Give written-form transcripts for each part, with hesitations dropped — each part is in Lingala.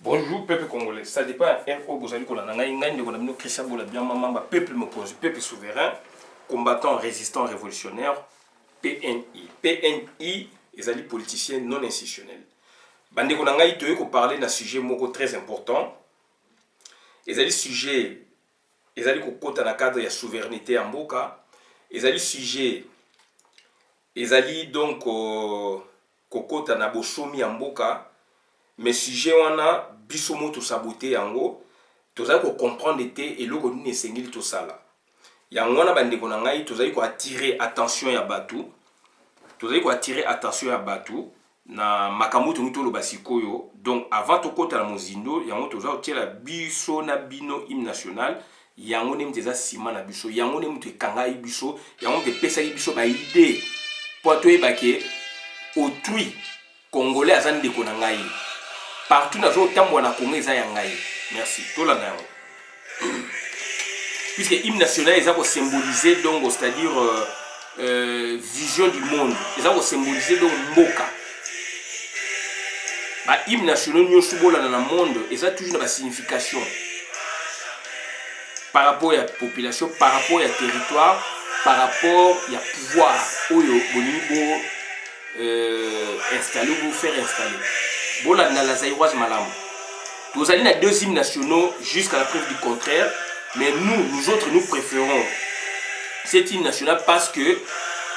Bonjour peuple congolais, ça dépend RO Bozali Kolananga, Ingani Christian Bola bien maman, peuple Mokonzi, peuple souverain, combattant, résistant, révolutionnaire, PNI. PNI, les politiciens non institutionnels. Bande Konanga, il te parler d'un sujet très important. Les sujet, les dans le cadre de la souveraineté en Boka, les sujets, les donc kokota na bosomi en Boka. Mais sujet wana biso mo to saboter yango tozali ko comprendre te eloko nini esengeli to sala yango wana bandeko na ngai tozali ko attirer attention ya batu na makambo to ngito lo basikoyo. Donc avant to kota la mozindo yango tozali kotiela biso na bino hymne national yango ne mteza sima na biso yango ne mtu kangai biso yango mte pesa biso ba idée po to ebake autrui congolais azani ndeko na ngai partout dans le temps où on a connu ça yangai. Merci. Tout là puisque l'hymne national est pour symboliser donc c'est-à-dire vision du monde. Ils ont symboliser donc Mboka. Bah hymne national nous sommes dans le monde et ça toujours une signification par rapport à la population, par rapport à la territoire, par rapport à la pouvoir au niveau installer ou faire installer. Bola na la zaïroise malam. Nous allons à deux hymnes nationaux jusqu'à la preuve du contraire, mais nous autres, nous préférons cet hymne national parce que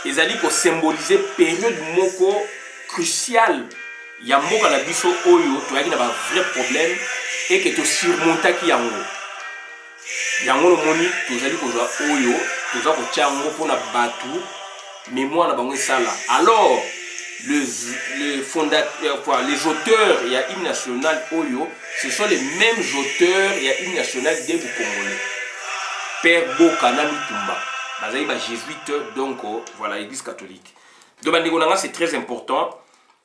les alliés pour symboliser période moko cruciale. Il y a moko na biso oyo, tu as un vrai problème et que tu surmontes qui yango. Yango le moni, tu as dit que oyo, tu as dit que pour na batu, mémoire na bango sala. Alors les fondateurs, les auteurs il y a hymne national Oyo, ce sont les mêmes auteurs il y a hymne national des Congolais. Père Bokana Lutumba, bazali ba jésuite donc voilà l'église catholique. Donc c'est très important.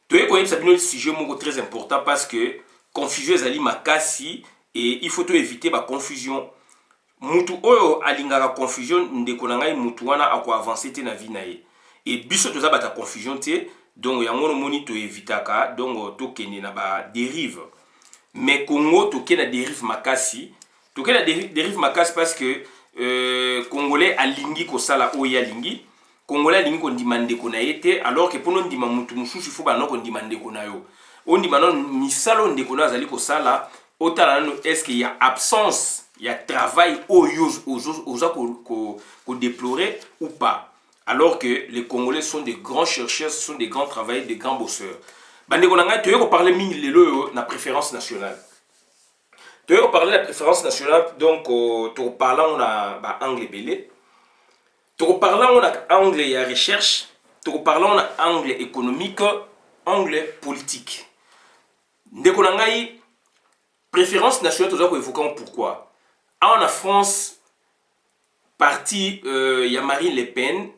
Tu es connaître ça sujet très important parce que confusion ezali makasi et il faut éviter la confusion. Mutu oyo alingaka confusion ndeko na ngai mutu wana ako avancer te na vie na ye. Et biso toza bata confusion te. Donc yango no moni to evitaka donc to kende na ba dérive. Mais Congo to kende na dérive makasi, to kende na dérive makasi parce que congolais alingi ko sala oya lingi, congolais alingi ko ndimande ko na yete alors que pour non ndima mutu mususu faut ba non ko ndimande ko na yo. On ndima non misalo ndeko na zali ko sala otala no est-ce qu'il y a absence, il y a travail aux ko déplorer ou pas. Alors que les Congolais sont des grands chercheurs, sont des grands travailleurs, des grands bosseurs. Bandeko nanga, tu veux parler mingi lelo na préférence nationale. Tu veux parler de la préférence nationale, donc tu parles on a anglais belé. Tu parles on a anglais et recherche. Tu parles on a anglais économique, anglais politique. Ndeko nanga, préférence nationale, tu dois évoquer pourquoi. En France, parti il y a Marine Le Pen.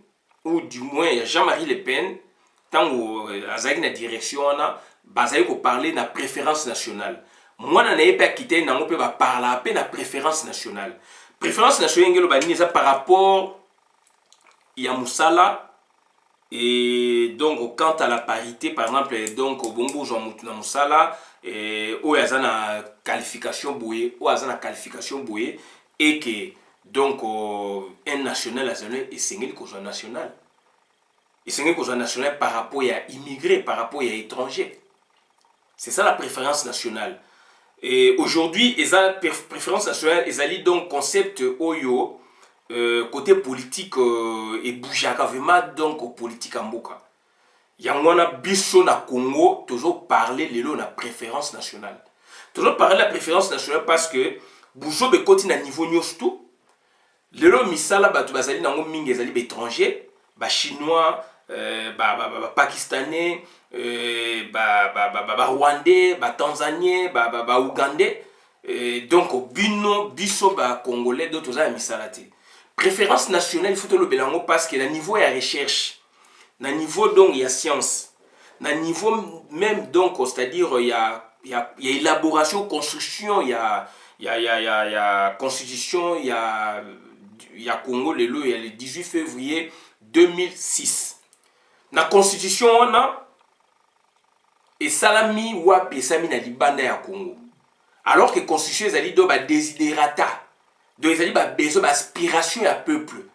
Ou du moins il y a Jean-Marie Le Pen tant que la direction basé ko parler na préférence nationale. Moi na pas quitter na on peut parler à peine na préférence nationale. Préférence nationale ngelo bani ça par rapport il y a Moussala et donc quant à la parité par exemple donc bongo Jean Moutou na Moussala et o yazana qualification boué ou yazana qualification boué et que donc un national et c'est qu'on soit national. Et c'est qu'on soit national par rapport à immigrés, par rapport à étrangers. C'est ça la préférence nationale. Et aujourd'hui, la préférence nationale, ils allaient donc concept oyo côté politique et boujaka vraiment donc politique en boka. Yangwana biso na Congo toujours parler lelo na préférence nationale. Toujours parler de la préférence nationale parce que boujo be koti na niveau nyostou. Lelo misala batu bazali nango mingi ezali ba étranger, ba chinois, ba pakistanais, ba rwandais, ba tanzaniens, ba ougandais. Donc bino biso ba congolais d'autres za misala te. Préférence nationale il faut te le belango parce que na niveau ya recherche, na niveau donc il y a science, na niveau même donc c'est-à-dire il y a élaboration, construction, il y a constitution, il y a Congo il y a le 18 février 2006. La constitution on a et salami wapi sami na libanda ya Congo. alors que constitution ezali do ba desiderata donc ezali ba besoin ba aspiration ya peuple.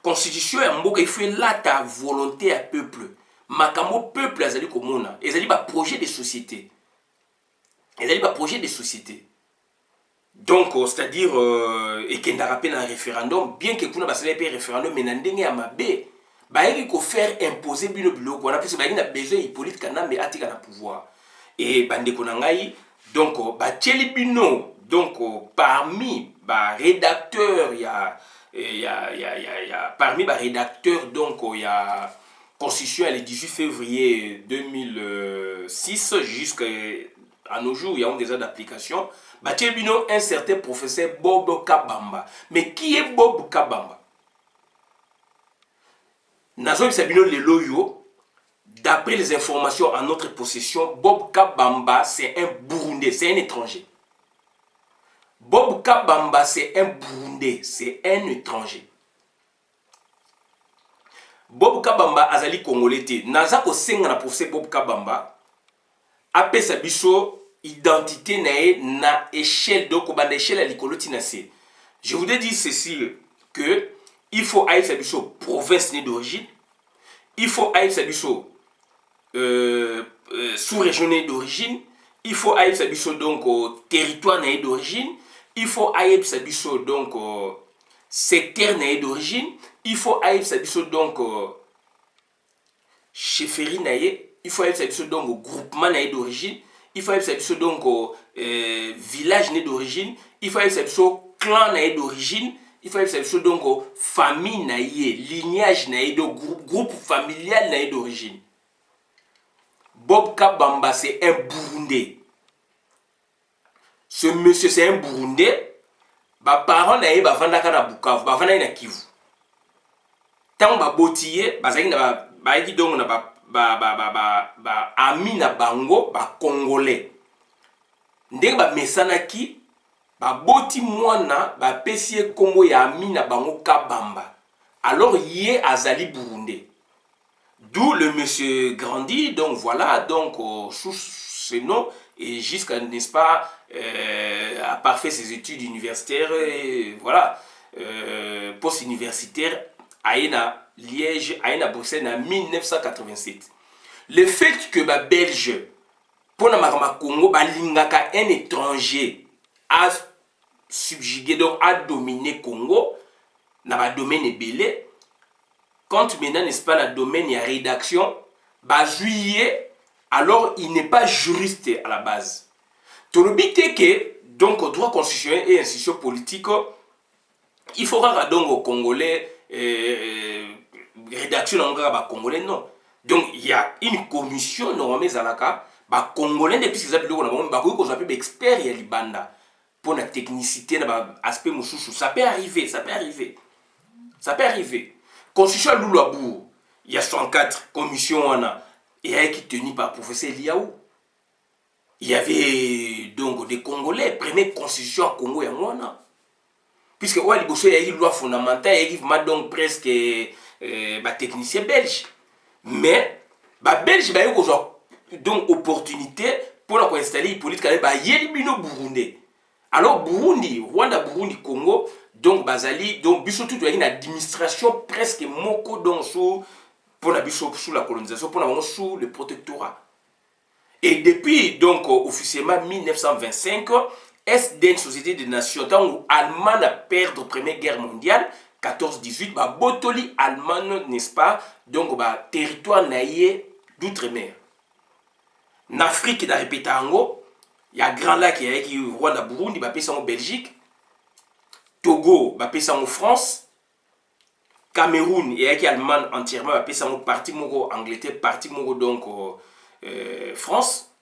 Constitution ya mboka il faut elata volonté ya peuple. Makambo peuple azali komona ezali ba projet de société. Ezali ba projet de société. Donc c'est-à-dire ekendaka pe na référendum bien que kuna basala pe référendum mais na ndenge ya mabe bayeki ko faire imposer bino biloko wana parce que bayeki na besoin Hippolyte Kanambe atika na pouvoir et bandeko na ngai donc batieli bino donc parmi ba rédacteur parmi ba rédacteur donc il y a constitution le 18 février 2006 jusqu'à nos jours il y a des ans d'application. Bino un certain professeur Bob Kabamba. Mais qui est Bob Kabamba? Nazo Sabino Leloyo, d'après les informations en notre possession, Bob Kabamba c'est un Burundais, c'est un étranger. Bob Kabamba c'est un Burundais, c'est un étranger. Bob Kabamba azali Congolais. Naza ko senga na professeur Bob Kabamba. Apé Sabiso identité na échelle donc bande échelle à l'écologie nationale. Je voudrais dire ceci que il faut aller sa province d'origine, il faut aller sa sous-région d'origine, il faut aller sa donc au territoire d'origine, il faut aller sa donc secteur d'origine, il faut aller sa donc chefferie il faut aller sa donc groupement d'origine. Il faut être donc village d'origine, il faut être clan d'origine, il faut être donc famille lignage groupe familial d'origine. Bob Kabamba c'est un Burundais. Ce monsieur c'est un Burundais. Ba parents naye ba vandaka na Bukavu, ba vandaka na Kivu. Tant ba botiye, ba zaki na ba yaki donc na ami na bango ba congolais ndenge ba mesanaki ba boti mwana ba pesie kombo ya ami na bango Kabamba alors yé azali burundais d'où le monsieur grandit donc voilà donc sous ce nom et jusqu'à n'est-ce pas a parfait ses études universitaires et voilà post-universitaire à Liège, à Bruxelles en 1987. Le fait que les Belges, pour le Congo, un étranger a subjugué, donc a dominé le Congo, dans le domaine belé, quand maintenant, n'est-ce pas, le domaine de la rédaction, juillet, alors il n'est pas juriste à la base. Tout le but est que, donc, au droit constitutionnel et institution politique, il faudra donc aux Congolais rédaction en congolais non. Donc il y a une commission normalement zalaka ba congolais depuis ces appuis on a beaucoup qu'on appelle expert ya libanda pour la technicité na aspect mususu ça peut arriver constitution Lulabou il y a 104 commissions et qui tenu par professeur Liaou. Il y avait donc des Congolais première constitution à Congo ya mwana puisque ouais il y a une loi fondamentale et qui donc presque technicien belge mais belge ba donc opportunité pour la installer Hippolyte Kanambe ba yelibino Burundi alors Burundi Rwanda Burundi Congo donc bazali donc biso tout une administration presque moko donc sous pour la biso sous la colonisation pour la sous le protectorat et depuis donc officiellement 1925 est d'une société des nations tant où Allemagne a perdu la première guerre mondiale 14-18 ba botoli allemand n'est-ce pas donc ba territoire naïe d'outre-mer en Afrique da répété ango il y a grand lac qui Rwanda Burundi ba pesa en Belgique Togo ba pesa en France Cameroun et qui Allemagne entièrement ba pesa en partie moko Angleterre partie moko donc France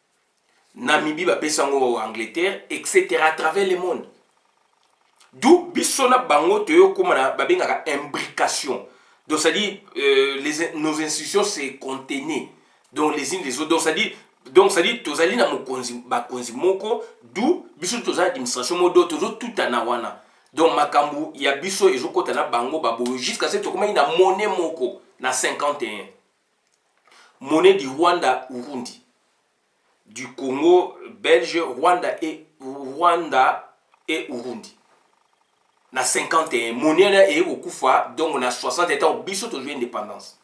Namibie ba pesa en Angleterre etc à travers le monde. D'où bisona bango teyo komana babengaka imbrication. Donc ça dit nos institutions se contenaient donc les unes les autres. Donc ça dit tozali na mokonzi ba konzi moko d'où biso tozali administration modo tozo tout anawana. Donc makambu ya biso ezokota na bango babo jusqu'à ce que na monnaie moko na 51. Monnaie du Rwanda Urundi. Du Congo belge, Rwanda et Rwanda et Urundi. Na 51 monnaie et au Koufa, donc on a 60 ans biso to indépendance.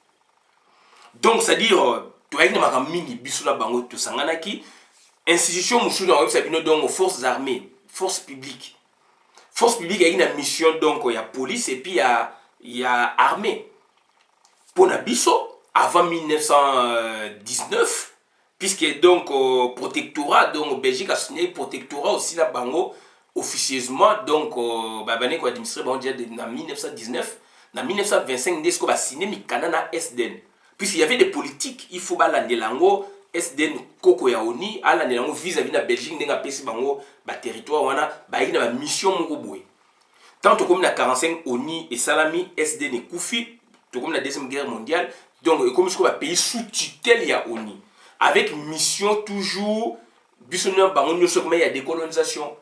Donc c'est-à-dire tu as une mingi biso na bango to sanganaki institution musu dans sabino donc forces armées, forces publiques. Force publique a une mission donc il y a police et puis il y a armée. Pour na biso avant 1919 puisque donc protectorat donc Belgique a signé protectorat aussi la bango officieusement donc babane ko administrer bango déjà en 1919 en 1925 Nesco va signer mikana na SDN puisqu'il y avait des politiques il faut balande lango SDN koko ya oni ala lango vis-à-vis la Belgique ndenga pesi bango ba territoire wana ba ina ba mission moko boye tant comme la 45 oni et salami SDN kufi to comme la deuxième guerre mondiale donc comme ce qu'on va pays sous tutelle ya oni avec mission toujours bisonner bango nyoso comme il y a décolonisation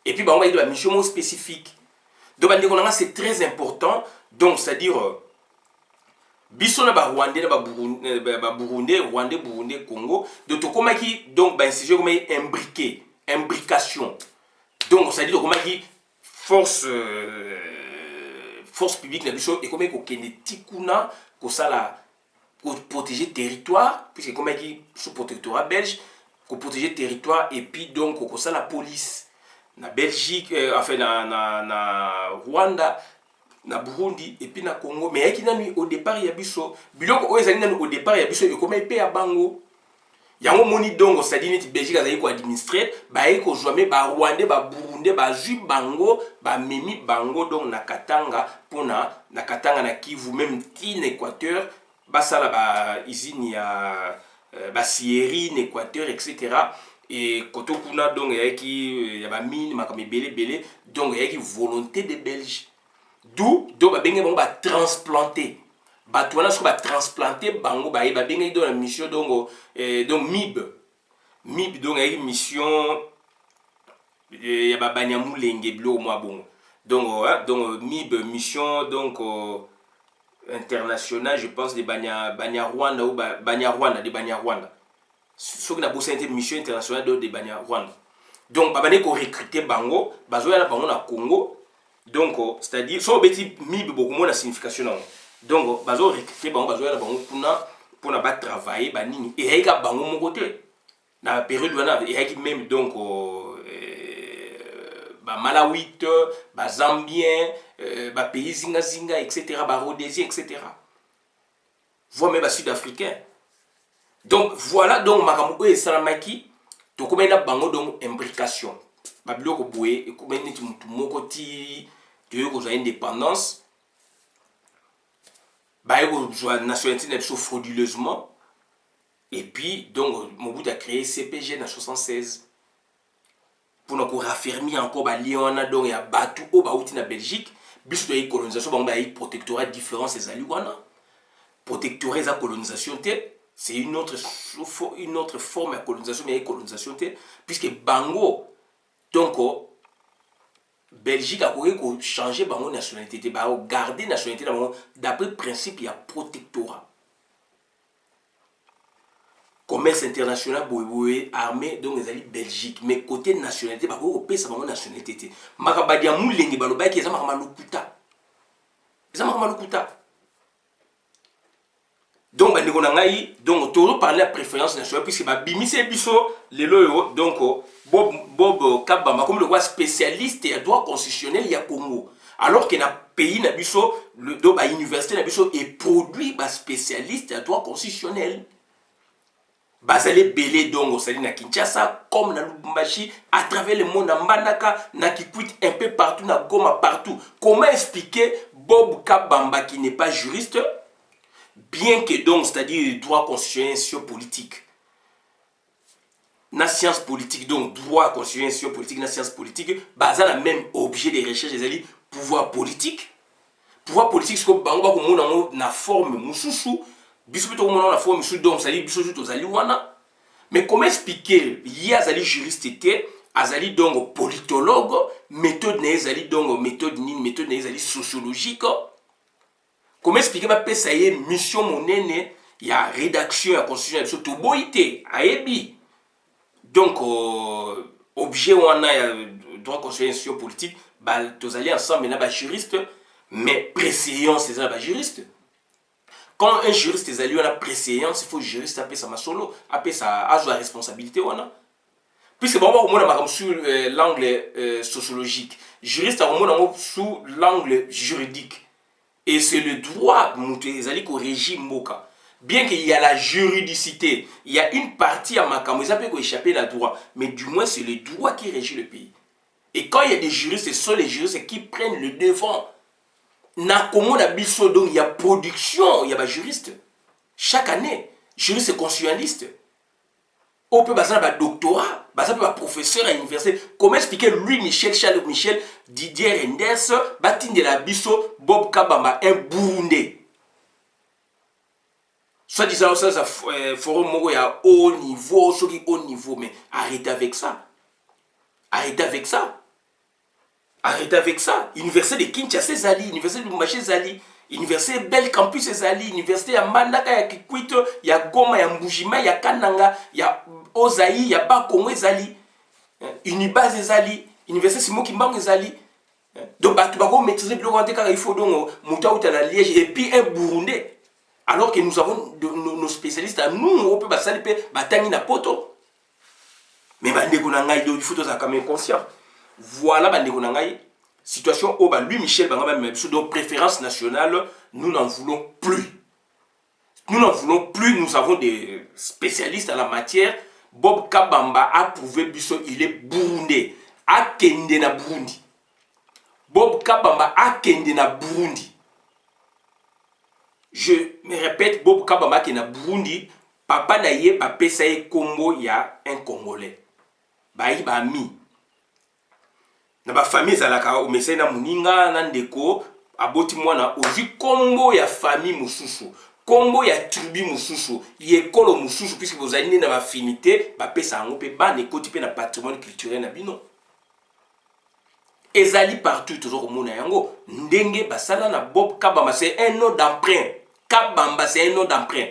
et puis bango il y a une mission spécifique donc c'est très important donc c'est à dire bisona ba Rwandais ba Burundi Rwandais Burundi Congo donc to comme qui donc ba institution comme imbriqué imbrication donc c'est à dire comme qui force publique na biso et comme ko kenetikuna ko sala pour protéger territoire puisque comme qui sous protectorat belge pour protéger territoire et puis donc ko ça la police na Belgique enfin na Rwanda na Burundi et puis na Congo mais qui nanu au départ ya biso biloko o ezali nanu au départ ya biso et comme pe ya bango yango moni donc ça dit net Belgique azali ko administrer ba ko jamais ba Rwandais ba Burundi ba ju bango ba memi bango donc na Katanga pona na Katanga na Kivu même tin Équateur basala ba usine ya ba Sierra Équateur etc. et koto kuna donc ya ba mine makame belé donc ya ki volonté des Belges d'où donc ba benga bango ba transplanter ba toana so ba transplanter bango ba benga dans la mission donc MIB donc ya mission ya ba banyamulenge bilo mo bon donc MIB mission donc international je pense de Banya Rwanda ou Banya Rwanda de Banya Rwanda ce qui n'a pas été mission internationale de Banya Rwanda donc babane ko recruter bango bazo ya bango na Congo donc c'est-à-dire so beti MIB beaucoup moins la signification non donc bazo recruter bango bazo ya bango pour na ba travailler ba nini et ka bango mon côté na période wana et même donc ba Malawite, ba Zambien, ba pays zinga etc. ba Rhodésien etc. Voire même ba Sud-Africain. Donc voilà donc makambo e salamaki to comme na bango donc imbrication. Ba biloko boye e comme ni mutu moko ti de ko za indépendance. Ba ko joa nationalité na biso frauduleusement. Et puis donc Mobutu a créé CPG en 76. Pour nous raffermir encore ba liona donc ya batu o ba outi na Belgique biso de colonisation ba protectorat différent ces aliwana protectorat za colonisation c'est une autre forme de colonisation mais colonisation puisque bango donc Belgique a ko changer bango nationalité ba garder nationalité d'après principe il y a protectorat commerce international boye armée donc les alliés Belgique mais côté nationalité ba ko pesa bango nationalité makabadi ya mulenge baloba ki eza makamalukuta donc ba ndeko na ngai donc toujours parler la préférence nationale puisque ba bimise biso lelo yo donc Bob Kabamba comme le roi spécialiste et droit constitutionnel ya Congo alors que na pays na biso le do ba université na biso et produit ba spécialiste et droit constitutionnel Basale belé donc au Sali na Kinshasa comme na Lubumbashi à travers le monde en Mbandaka na Kikwit un peu partout na Goma partout. Comment expliquer Bob Kabamba qui n'est pas juriste bien que donc c'est-à-dire droit constitutionnel sur politique na science politique donc droit constitutionnel sur politique na science politique basé la même objet de recherche des alliés pouvoir politique c'est que bango ko mona na forme mususu biso to mona na forme mususu donc ça dit biso to zali wana mais comment expliquer y a zali juriste était azali donc politologue méthode na zali donc méthode na zali sociologique comment expliquer ba pesa ye mission monene ya rédaction ya constitution biso to boité ayebi donc objet wana droit conseiller institution politique tous allez ensemble maintenant ba juriste mais préséance c'est ça ba juriste. Quand un juriste est allé à préséance, il faut juriste appeler ça ma solo, appeler ça à la responsabilité on a. Puisque bon on a sur l'angle sociologique, juriste on sous l'angle juridique. Et c'est le droit qui régit Moka. Bien qu'il y a la juridicité, il y a une partie à Makamo, ils appellent échapper la droit, mais du moins c'est le droit qui régit le pays. Et quand il y a des juristes, ce sont les juristes qui prennent le devant. Donc il y a production, il y a des juristes. Chaque année, juriste constitutionnaliste. On peut passer un doctorat, un professeur à l'université. Comment expliquer lui, Michel, Charles Michel, Didier Renders, Batin de la Bisso, Bob Kabamba, un Burundais. Soit disant ça, forum il y a haut niveau, ceux qui haut niveau, mais arrêtez avec ça. Arrêtez avec ça. Arrêtez avec ça. Université de Kinshasa Zali, Université de Mbaché Zali, Université Bel Campus Zali, Université ya Mandaka, ya Kikwito, ya Goma, ya Mbujima, ya Kananga, ya Ozaï, ya Bakongo Zali, Unibaz Zali, Université Simon Kimbangu Zali. Donc, tu vas maîtriser le plan car il faut donc monter à Liège et puis un Burundais. Alors que nous avons nos spécialistes à nous, on peut passer batani na poto. Mais il faut être quand même conscient. Voilà, situation où lui, Michel, donc préférence nationale, nous n'en voulons plus. Nous n'en voulons plus, nous avons des spécialistes en la matière. Bob Kabamba a prouvé Bisso, il est burundais. A kende na Burundi. Bob Kabamba a kende na Burundi. Je me répète, Bob Kabamba qui est na Burundi, papa naye, papa saye Congo, il y a un Congolais. Baï ba mi. Na ba famille zalaka o mesena muninga na ndeko aboti mwana ozi kombo ya famille mususu kombo ya tribu mususu yekolo mususu puisque vous avez une affinité ba pesa ngo pe ba nekoti pe na patrimoine culturel na bino ezali partout toujours mona yango ndenge basala na Bob Kabamba c'est un nom d'emprunt. Kabamba c'est un nom d'emprunt.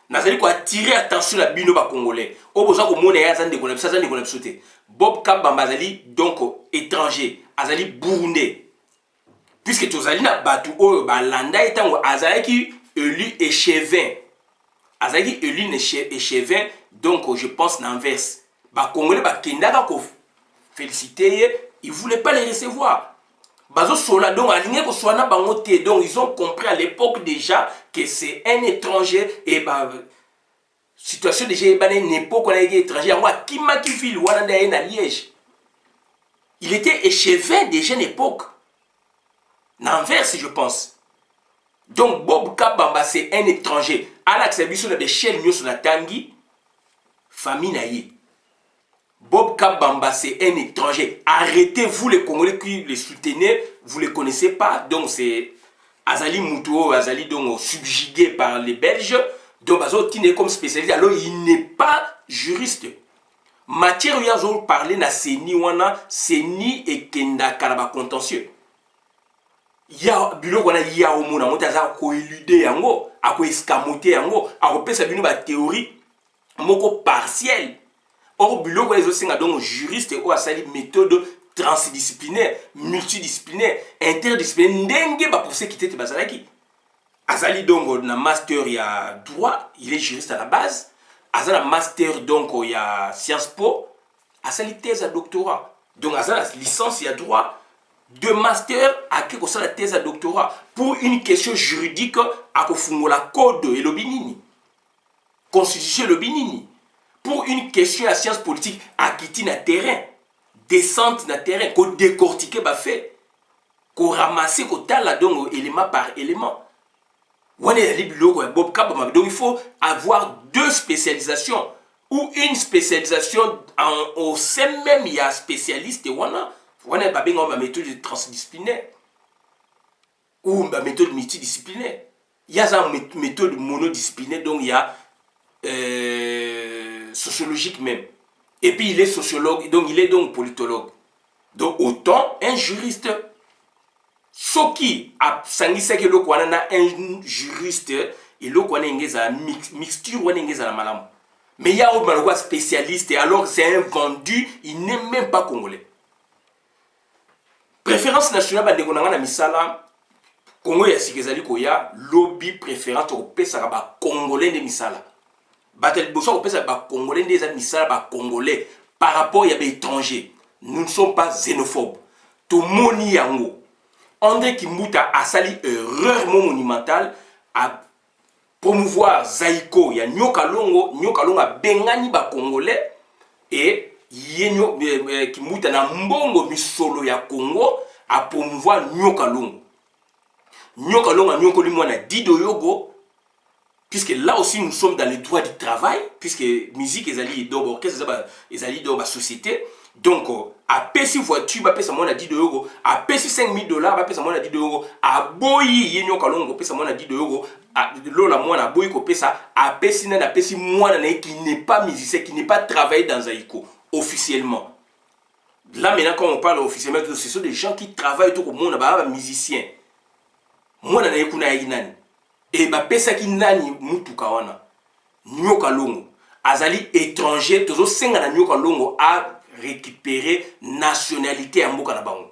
Nazali ko attirer attention la bino ba congolais o boza ko mona ya zande ko na bisa zande ko na bisote Bob Kabamba azali donc étranger, azali burundais. Puisque tozali na batu oyo balanda etango azali élu échevin. Azali élu échevin donc je pense n'inverse. Ba congolais ba kendaka ko féliciter, ils voulaient pas les recevoir. Bazo sola donc aligné ko soana bango te donc ils ont compris à l'époque déjà que c'est un étranger et bah situation déjà une époque on a été étranger en Kimakiville ou à Liège. Il était échevin déjà une époque. N'inverse je pense. Donc Bob Kabamba c'est un étranger. À l'accès de Shell News sur la Tangi, famille naïe. Bob Kabamba c'est un étranger. Arrêtez-vous les Congolais qui les soutenez, vous ne les connaissez pas. Donc c'est Azali Moutou, Azali donc subjugué par les Belges. Donc il est comme spécialiste, alors il n'est pas juriste. Matière où il y a parlé na seni wana seni et kenda karaba contentieux. Il y a bilo wana il y a au mona montaza ko éluder yango, a ko escamoter yango, a ko pesa bino ba théorie moko partielle. Or bilo wana zo singa donc juriste ou asali méthode transdisciplinaire, multidisciplinaire, interdisciplinaire ndenge ba pour se quitter bazalaki. Azali donc na master il y a droit, il est juriste à la base. Azali master donc il y a Sciences Po. Azali thèse à doctorat. Donc azali licence il y a droit. De master à quelque chose la thèse à doctorat pour une question juridique à kofungola code et le binini. Constitution le binini. Pour une question à sciences politiques à quitter na terrain, descente na terrain, ko décortiquer ba fait, ko ramasser ko tala donc élément par élément. Donc il faut avoir deux spécialisations ou une spécialisation au sein même il y a spécialiste et on a pas bien ma méthode transdisciplinaire ou ma méthode multidisciplinaire. Il y a une méthode monodisciplinaire donc il y a sociologique même. Et puis il est sociologue donc il est donc politologue. Donc autant un juriste. Soki a sangisa ke loko wana na un juriste et loko wana ngeza mixture wana ngeza la malamu. Mais il y a un maloko spécialiste et alors c'est un vendu, il n'est même pas congolais. préférence nationale bandeko na misala Congo ya sikezali koya lobby préférence au pesa ba congolais de misala batel boso au pesa ba congolais des misala ba congolais par rapport ya ba étranger. Nous ne sommes pas xénophobes. To moni yango André Kimbuta a sali erreur monumentale à promouvoir Zaïko ya Nyoka Longo a bengani ba congolais et yenyo Kimbuta na mbongo misolo ya Congo à promouvoir Nyoka Longo a Nyoko Limwana Dido Yogo, puisque là aussi nous sommes dans les droits du travail, puisque musique est allée dans l'orchestre, est allée dans la société. Donc, à Pessi voiture, à Pessi à 10 euros, à Pessi 5 000 $, à Pessi à 10 euros, à Boyi, Nyoka Longo, Pessi à 10 euros, à Lola Moine, à Boyi, à Pessi Moine, qui n'est pas musicien, qui n'est pas travaillé dans Zaïko, officiellement. Là maintenant, quand on parle officiellement, ce sont des gens qui travaillent tout le monde, musiciens. Moi na yekuna yinani e ba pesa ki nani mutuka wana Nyoka Longo azali étranger tozo senga na Nyoka Longo a récupérer nationalité ya mboka na bango.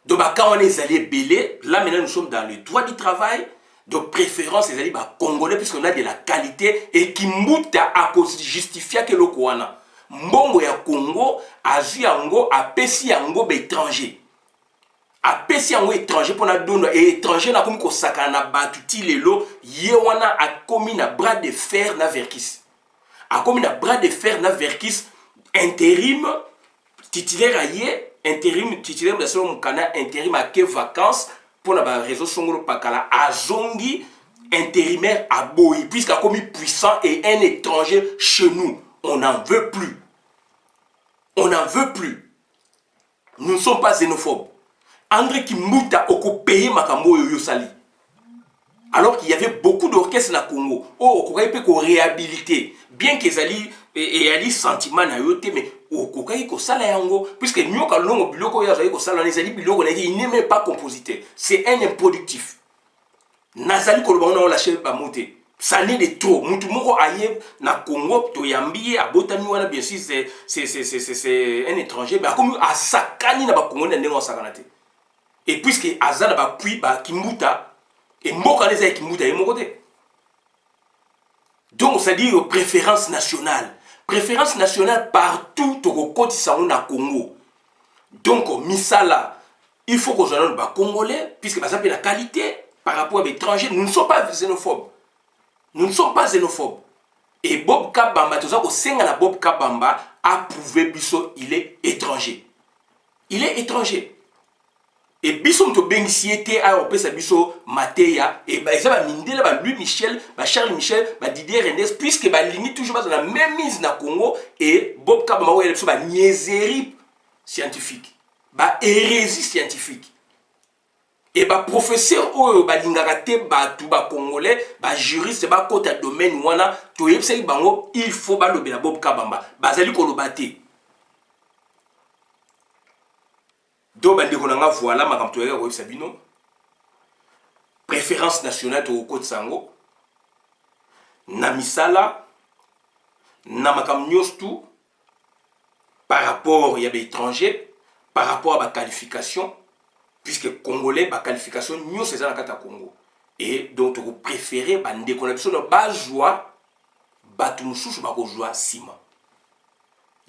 Donc ba ka wana ezali belé, là maintenant nous sommes dans le droit du travail, de préférence ezali ba congolais puisqu'on a de la qualité et qui mbuta a justifier que loko wana mbongo ya Congo azu yango a pesi yango ba étranger. A pesi yango étranger pour na dono et étranger na komi ko sakana batuti lelo ye wana a komi na bras de fer na verkis. A komi na bras de fer na verkis intérim titulaire aye intérim titulaire de solo mukana intérim a ke vacances pour na ba réseau songolo pakala azongi intérimaire à boyi puisqu'à komi puissant et un étranger chez nous. On n'en veut plus. On n'en veut plus. Nous ne sommes pas xénophobes. André Kimbuta oko payé makambo yo sali. Alors qu'il y avait beaucoup d'orchestres na Congo. Oh, on peut qu'on réhabiliter. Bien qu'ils allaient et ali sentiment na yote mais oko kai ko sala yango puisque Nyoka Longo biloko ya zali ko sala les ali biloko na il n'est même pas compositeur. C'est un improductif. Nazali ko lobana la chef ba monter. Ça n'est de trop. Mutu moko aye na Congo to yambiye abotani wana bien sûr c'est un étranger mais comme a sakani na ba Congo na ndengo sakanate. Et puisque Azana ba puis ba Kimbuta et Mboka les Kimbuta et mon côté. Donc ça dit préférence nationale. Préférence nationale partout au côté na Congo. Donc misala il faut qu'on soit ba congolais puisque ça fait la qualité par rapport à l'étranger. Nous ne sommes pas xénophobes. Nous ne sommes pas xénophobes. Et Bob Kabamba, tout ça, au sein de Bob Kabamba a prouvé biso il est étranger. Il est étranger. Et biso to bensiete a opé sa biso Mateya et ba ça ba mindela ba Louis Michel, ba Charles Michel, ba Didier Rendes puisque ba limite toujours dans la même mise na Congo et Bob Kabamba ouais biso ba niaiserie scientifique, ba hérésie scientifique. Et ba professeur oyo ba lingaka te ba tout ba congolais, ba juriste ba kota domaine wana to yebisa bango il faut ba lobela Bob Kabamba, ba zali ko lobate. Do bandeko nanga voilà makambo to yaka ko sabino. Préférence nationale to ko tsango. Na misala na makambo nyostu par rapport ya ba étranger, par rapport à ba qualification puisque congolais ba qualification nyo c'est ça na kata Congo. Et donc to préférer ba ndeko na biso no ba joie ba tu mususu ba ko joie sima.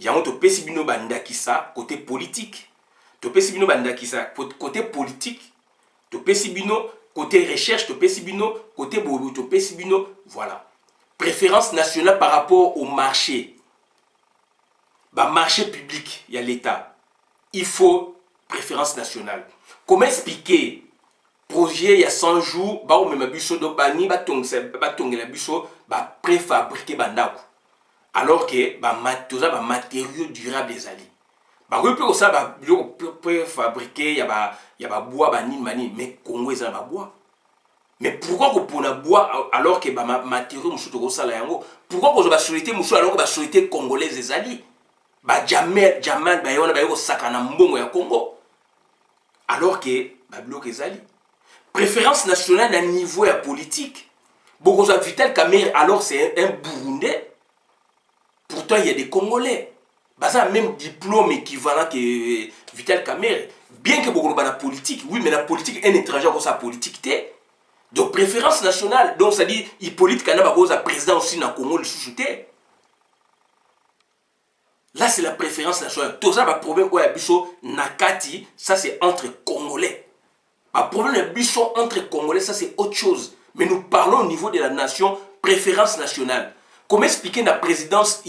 Yango to pesi bino ba ndakisa côté politique. To pesi bino bandakisa côté politique, to pesi bino côté recherche, to pesi bino côté bobo, to pesi bino voilà. Préférence nationale par rapport au marché. Bah marché public, il y a l'État. Il faut préférence nationale. Comment expliquer projet il y a 100 jours, bah ou même biso do bani ba tong la biso ba préfabriquer bandako. Alors que bah matériaux durables des alliés. Bah oui, pour ça, bah, peut fabriquer, il y a ba bois, ba mani, mais Congo, ils ont ba bois. Mais pourquoi qu'on pour la bois alors que bah matériaux, monsieur de ça là pourquoi qu'on a solité, monsieur alors que la solité congolaise des alliés, bah jamais, bah on a ba yo sakana mbongo ya Congo. Alors que bah bloc les alliés. Préférence nationale à niveau ya politique. Beaucoup de Vital Kamerhe alors c'est un Burundais. Pourtant il y a des Congolais. Bah ça même diplôme équivalent que Vital Kamerhe. bien que beaucoup la politique, oui, mais la politique, un étranger comme sa politique, donc préférence nationale. Donc ça dit, Hippolyte Kanaba cause président aussi dans le Congo, le sous-souté. Là, c'est la préférence nationale. Tout ça, le problème, Nakati, ça c'est entre Congolais. Le problème de bichon entre Congolais, ça c'est autre chose. Mais nous parlons au niveau de la nation, préférence nationale. Comment expliquer la présidence